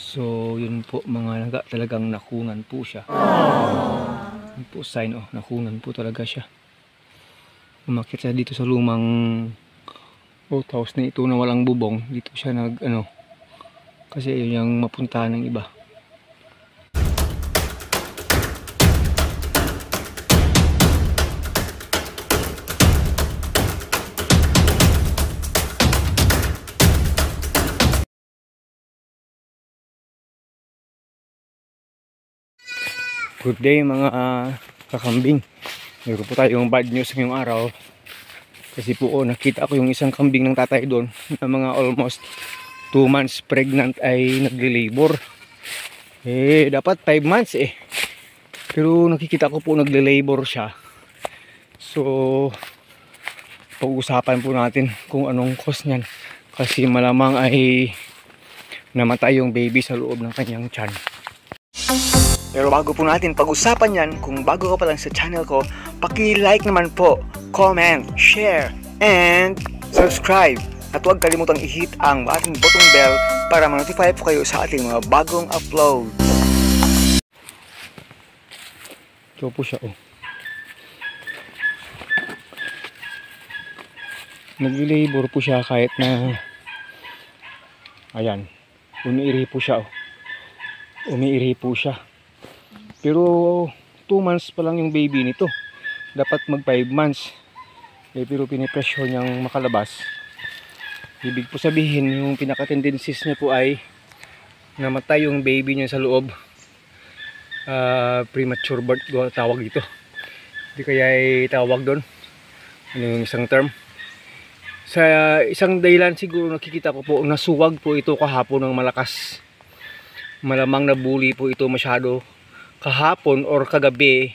So yun po mga laga, talagang nakungan po siya. Yun po sign, nakungan po talaga siya. Umakyat siya dito sa lumang house na ito na walang bubong. Dito siya kasi yun yung mapuntahan ng iba. Good day mga kakambing. Meron po tayong bad news ngayong araw. Kasi po nakita ko yung isang kambing ng tatay doon na mga almost 2 months pregnant ay nagle-labor. Dapat 5 months Pero nakikita ko po nagle-labor siya. So pag-usapan po natin kung anong cause niyan. Kasi malamang ay namatay yung baby sa loob ng kanyang tiyan. Pero bago po natin pag-usapan yan, kung bago ka pa lang sa channel ko, paki-like naman po, comment, share, and subscribe. At huwag kalimutang i-hit ang ating button bell para ma-notify po kayo sa ating mga bagong upload. Ito po siya Nag-labor po siya kahit na ayan, umiiri po siya Umiiri po siya. Pero 2 months pa lang yung baby nito. Dapat mag 5 months. Pero pinipressure niyang makalabas. Ibig po sabihin, yung pinaka-tendencies niya po ay namatay yung baby niya sa loob. Premature birth tawag dito. Hindi kaya tawag doon. Ano yung isang term? Sa isang dahilan siguro nakikita ko po, nasuwag po ito kahapon ng malakas. Malamang nabuli po ito masyado kahapon or kagabi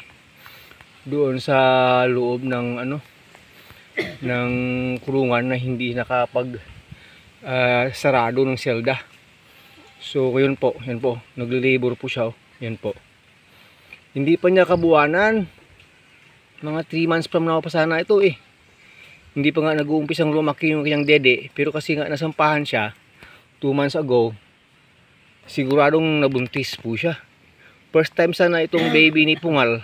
doon sa loob ng ng kulungan na hindi nakapag sarado ng selda. So yun po, nagle-labor po siya Yan po. Hindi pa niya kabuwanan. Mga 3 months from now pa sana ito Hindi pa nga nag-uumpisang lumaki yung kanyang dede, pero kasi nga nasampahan siya 2 months ago. Siguradong nabuntis po siya. First time sana itong baby ni Pungal.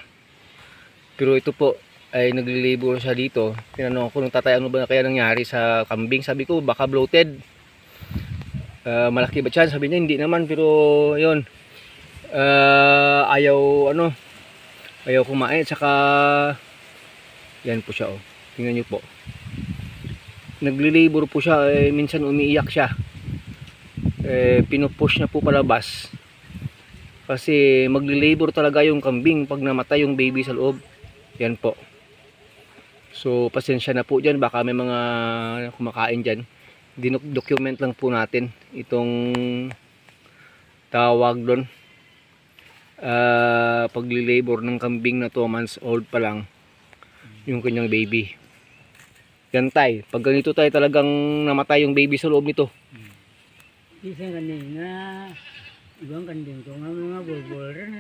Pero ito po ay nagle-labor siya dito. Tinanong ko nung tatay, ano ba kaya nangyari sa kambing? Sabi ko baka bloated. Malaki ba siya? Sabi niya hindi naman, pero yun. Ayaw kumain. Saka yan po siya Tingnan niyo po. Nagle-labor po siya, minsan umiiyak siya. Pinupush na po palabas. Kasi magle-labor talaga yung kambing pag namatay yung baby sa loob. Yan po. So pasensya na po dyan, baka may mga kumakain dyan. Document lang po natin itong tawag doon. Pagle-labor ng kambing na 2 months old pa lang yung kanyang baby. Yan tay, pag ganito tayo talagang namatay yung baby sa loob nito. Isa kanina, ibang kanding ko nga mga bulbul rin.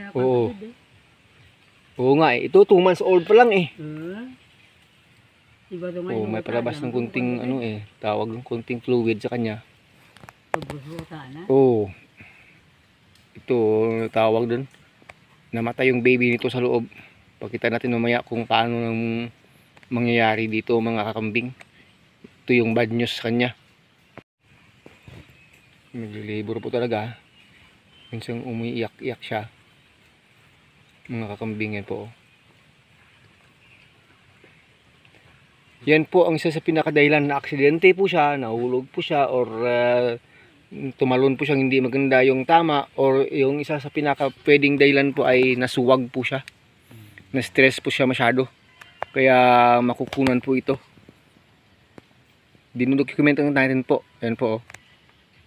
Oo nga ito 2 months old pa lang Iba to nga may palabas ng kunting tawag ng kunting fluid sa kanya. Ito tawag dun. Namatay yung baby nito sa loob. Pakita natin mamaya kung paano nang mangyayari dito mga kakambing. Ito yung bad news sa kanya. Nagle-labor po talaga. Minsan umiiyak-iyak siya. Mga kakambing yan po. Yan po ang isa sa pinakadahilan na aksidente po siya, nahulog po siya, or tumalon po siyang hindi maganda yung tama, or yung isa sa pinaka pwedeng dahilan po ay nasuwag po siya. Na-stress po siya masyado. Kaya makukunan po ito. Dinudokument natin po. Yan po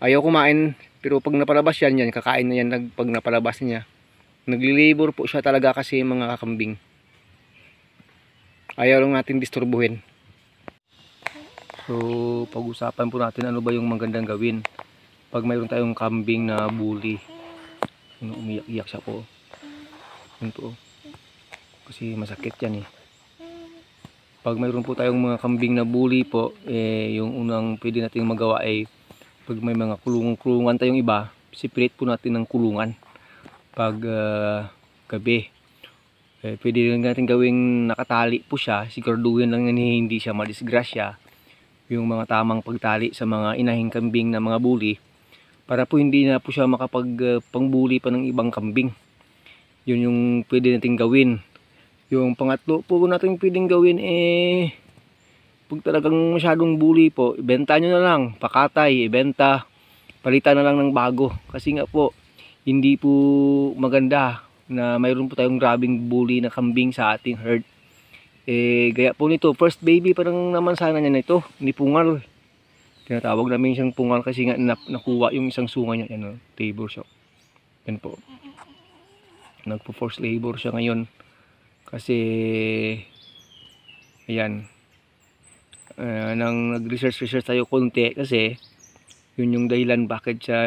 Ayaw kumain, pero pag napalabas yan, kakain na yan pag napalabas niya. Nagle-labor po siya talaga kasi mga kakambing. Ayaw lang natin disturbuhin. So, pag-usapan po natin ano ba yung magandang gawin pag mayroon tayong kambing na bully. Umiyak-iyak siya po. Yun po. Kasi masakit yan Pag mayroon po tayong mga kambing na bully po, yung unang pwede nating magawa ay pag may mga kulungan tayong iba, separate po natin ng kulungan pag gabi. Pwede rin natin gawing nakatali po siya, siguraduhin lang na hindi siya madisgrasya, yung mga tamang pagtali sa mga inahing kambing na mga bully, para po hindi na po siya makapag pangbuli pa ng ibang kambing. Yun yung pwede natin gawin. Yung pangatlo po natin pwedeng gawin pag talagang masyadong bully po, ibenta nyo na lang, pakatay, ibenta, palitan na lang ng bago. Kasi nga po, hindi po maganda na mayroon po tayong grabing bully na kambing sa ating herd. Gaya po nito, first baby parang naman sana niya na ito, ni pungal. Tinatawag namin siyang pungal kasi nga nakuha yung isang sunga niya, yan, labor siya. Yan po. Nagpo-force labor siya ngayon. Kasi, ayan, nang nag-research tayo konti kasi yun yung dahilan bakit siya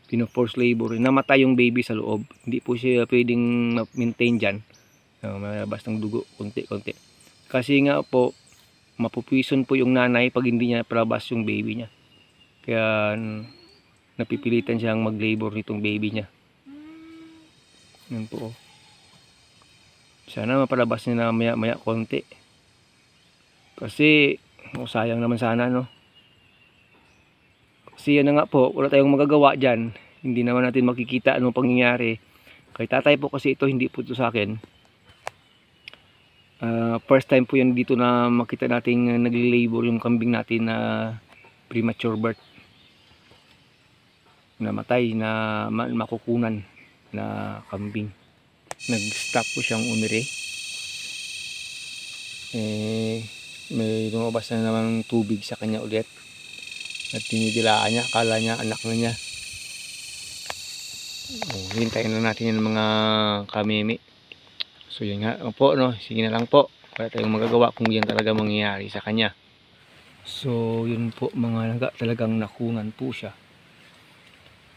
pino-force labor. Namatay yung baby sa loob. Hindi po siya pwedeng maintain dyan. Malabas ng dugo konti-konti. Kasi nga po, mapupison po yung nanay pag hindi niya palabas yung baby niya. Kaya napipilitan siyang mag-labor nitong baby niya. Yan po. Sana mapalabas niya na maya-maya konti. Kasi sayang naman sana, no? Kasi yan na nga po, wala tayong magagawa dyan. Hindi naman natin makikita anong pangyayari. Kay tatay po kasi ito, hindi po ito sa akin. First time po yan dito na makita nating nagli-labor yung kambing natin na premature birth. Namatay na makukunan na kambing. Nag-stop po siyang umiri. May lumabas na naman tubig sa kanya ulit. At tinidilaan niya, akala niya anak na niya. Hintayin na natin yung mga kamimi. So yun nga po, no? Sige na lang po. Wala tayong magagawa kung yan talaga mangyayari sa kanya. So yun po mga naga, talagang nakunan po siya.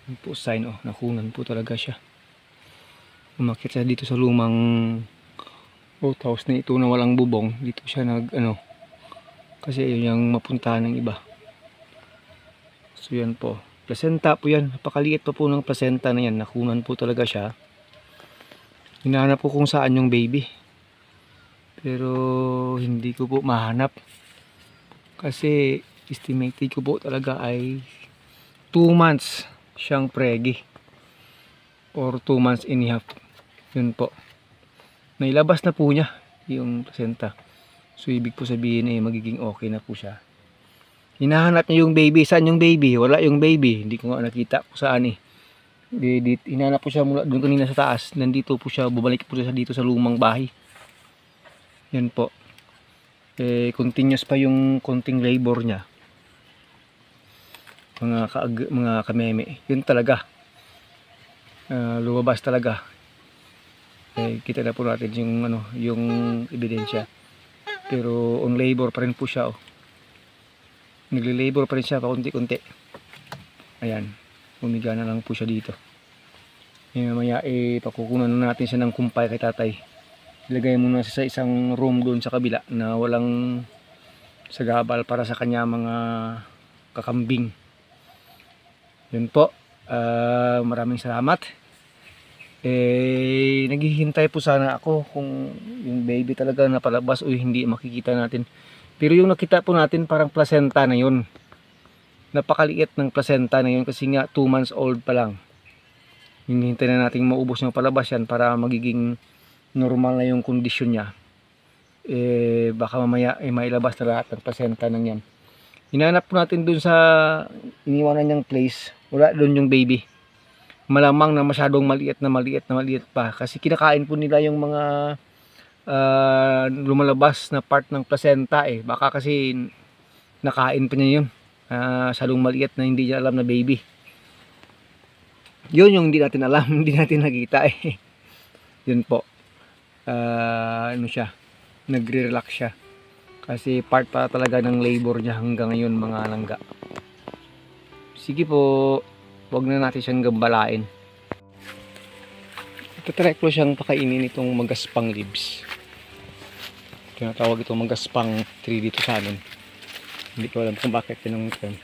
Yun po sign, nakunan po talaga siya. Umakyat siya dito sa lumang outhouse na ito na walang bubong. Dito siya kasi yun yung mapuntahan ng iba. So yan po. Placenta po yan. Napakaliit pa po ng placenta na yan. Nakunan po talaga siya. Hinahanap ko kung saan yung baby. Pero hindi ko po mahanap. Kasi estimated ko po talaga ay 2 months siyang preggy. Or 2 months and a half. Yun po. Nailabas na po niya yung placenta. So ibig po sabihin magiging okay na po siya. Hinahanap niya yung baby. Saan yung baby? Wala yung baby. Hindi ko nga nakita kung saan hinahanap po siya mula doon kanina sa taas. Nandito po siya. Bumalik po siya dito sa lumang bahay. Yan po. Continuous pa yung konting labor niya. Mga kameme. Yun talaga. Lumabas talaga. Kita na po natin yung ebidensya. Pero on labor pa rin po siya. Nagli-labor pa rin siya pakunti-kunti. Ayan. Umiga na lang po siya dito. Mamaya pakukunan na natin siya ng kumpay kay tatay. Ilagay muna siya sa isang room doon sa kabila na walang sagabal para sa kanya mga kakambing. Yun po. Maraming salamat. Naghihintay po sana ako kung yung baby talaga napalabas o hindi makikita natin. Pero yung nakita po natin parang placenta na yun. Napakaliit ng placenta na yun kasi nga 2 months old pa lang. Hinihintay na natin maubos yung palabas yan para magiging normal na yung kondisyon niya. Baka mamaya mailabas na lahat ng placenta ng yan. Hinanap po natin dun sa iniwanan niyang place. Wala dun yung baby. Malamang na masyadong maliit pa. Kasi kinakain po nila yung mga lumalabas na part ng placenta Baka kasi nakain pa niya yun. Masyadong maliit na hindi niya alam na baby. Yun yung hindi natin alam. Hindi natin nakita Yun po. Siya. Nagre-relax siya. Kasi part pa talaga ng labor niya hanggang ngayon mga langga. Sige po. Huwag na natin siyang gambalain. Try ko siyang pakainin itong magaspang leaves. Tinatawag itong magaspang tree dito sa amin. Hindi ko alam kung bakit yun ang term.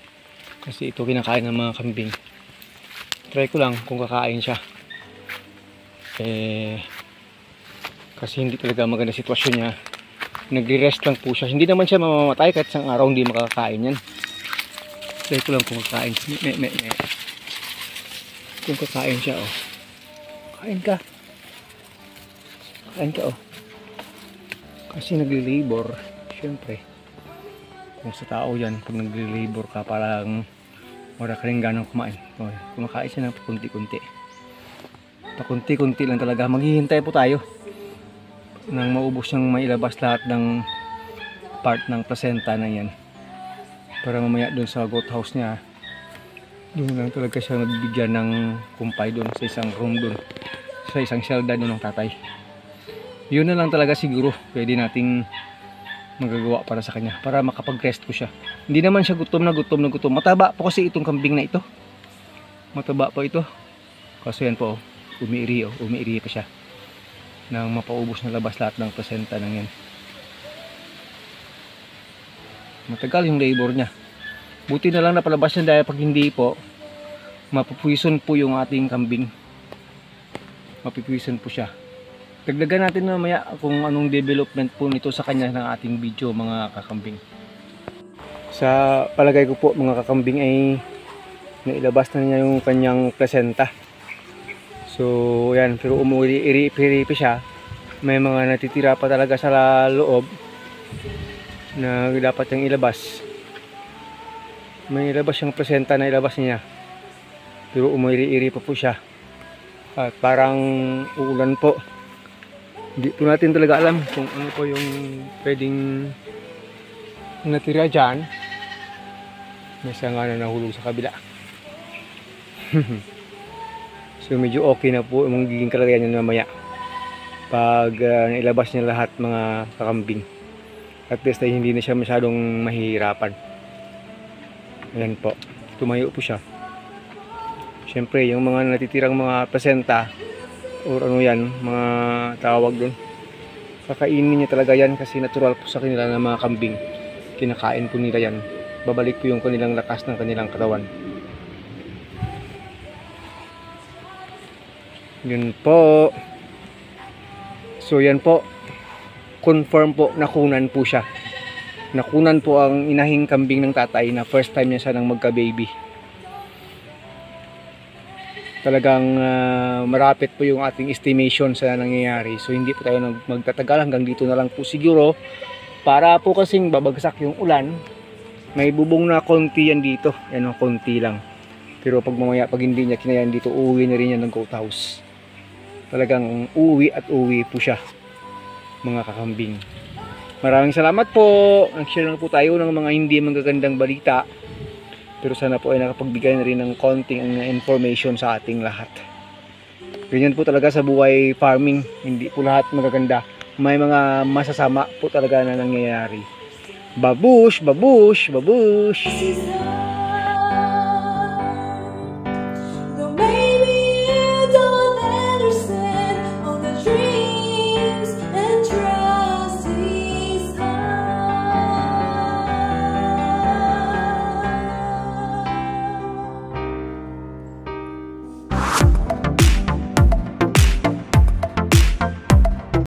Kasi ito kinakain ng mga kambing. Try ko lang kung kakain siya. Kasi hindi talaga maganda sitwasyon niya. Nagre-rest lang po siya. Hindi naman siya mamamatay kahit isang araw hindi makakain yan. Try ko lang kung kakain. Kung kakain siya, oh. Kain ka. Kain ka, oh. Kasi nagli-labor, syempre. Kung sa tao yan, pag nagli-labor ka, parang wala ka rin ganang kumain. Okay. Kumakain siya ng pakunti-kunti. Pakunti-kunti lang talaga. Maghihintay po tayo nang maubos niyang mailabas lahat ng part ng placenta na yan. Para mamaya doon sa goat house niya, doon lang talaga siya nabibigyan ng kumpay doon sa isang room doon. Sa isang shelda doon ng tatay. Yun na lang talaga siguro pwede nating magagawa para sa kanya. Para makapag-rest po siya. Hindi naman siya gutom na gutom. Mataba po kasi itong kambing na ito. Mataba po ito. Kaso yan po, umiiri pa siya. Nang mapaubos na labas lahat ng placenta ng yan. Matagal yung labor niya. Buti na lang napalabas niya dahil pag hindi po, mapupuison po yung ating kambing. Mapupuison po siya. Dagdagan natin mamaya kung anong development po nito sa kanya ng ating video mga kakambing. Sa palagay ko po mga kakambing ay nailabas na niya yung kanyang placenta. So yan, pero umuwi-iri-iri siya. May mga natitira pa talaga sa loob na dapat niyang ilabas. May ilabas yung placenta na ilabas niya. Pero umuwi-iri pa po siya. At parang uulan po. Hindi po natin talaga alam kung ano po yung pwedeng natira dyan. May sanga na nahulog sa kabila. So medyo okay na po ang magiging kalagayan niya mamaya pag nailabas niya lahat mga kakambing. At least ay hindi na siya masyadong mahihirapan. Ayan po, tumayo po siya. Siyempre yung mga natitirang mga placenta or ano yan, mga tawag doon, kakainin niya talaga yan kasi natural po sa kanila ng mga kambing. Kinakain po nila yan. Babalik po yung kanilang lakas ng kanilang katawan. Yun po. So yan po, confirm po, nakunan po siya. Nakunan po ang inahing kambing ng tatay na first time niya siya nang magka-baby. Talagang marapit po yung ating estimation sa nangyayari. So hindi po tayo magtatagal, hanggang dito na lang po siguro. Para po kasing babagsak yung ulan, may bubong na konti yan dito. Yan o, konti lang. Pero pag mamaya, pag hindi niya kinayan dito, uuwi na rin yan ng goat house. Talagang uuwi at uuwi po siya, mga kakambing. Maraming salamat po. Nag-share na po tayo ng mga hindi magagandang balita. Pero sana po ay nakapagbigay na rin ng konting information sa ating lahat. Ganyan po talaga sa buhay farming. Hindi po lahat magaganda. May mga masasama po talaga na nangyayari. Babush, babush, babush.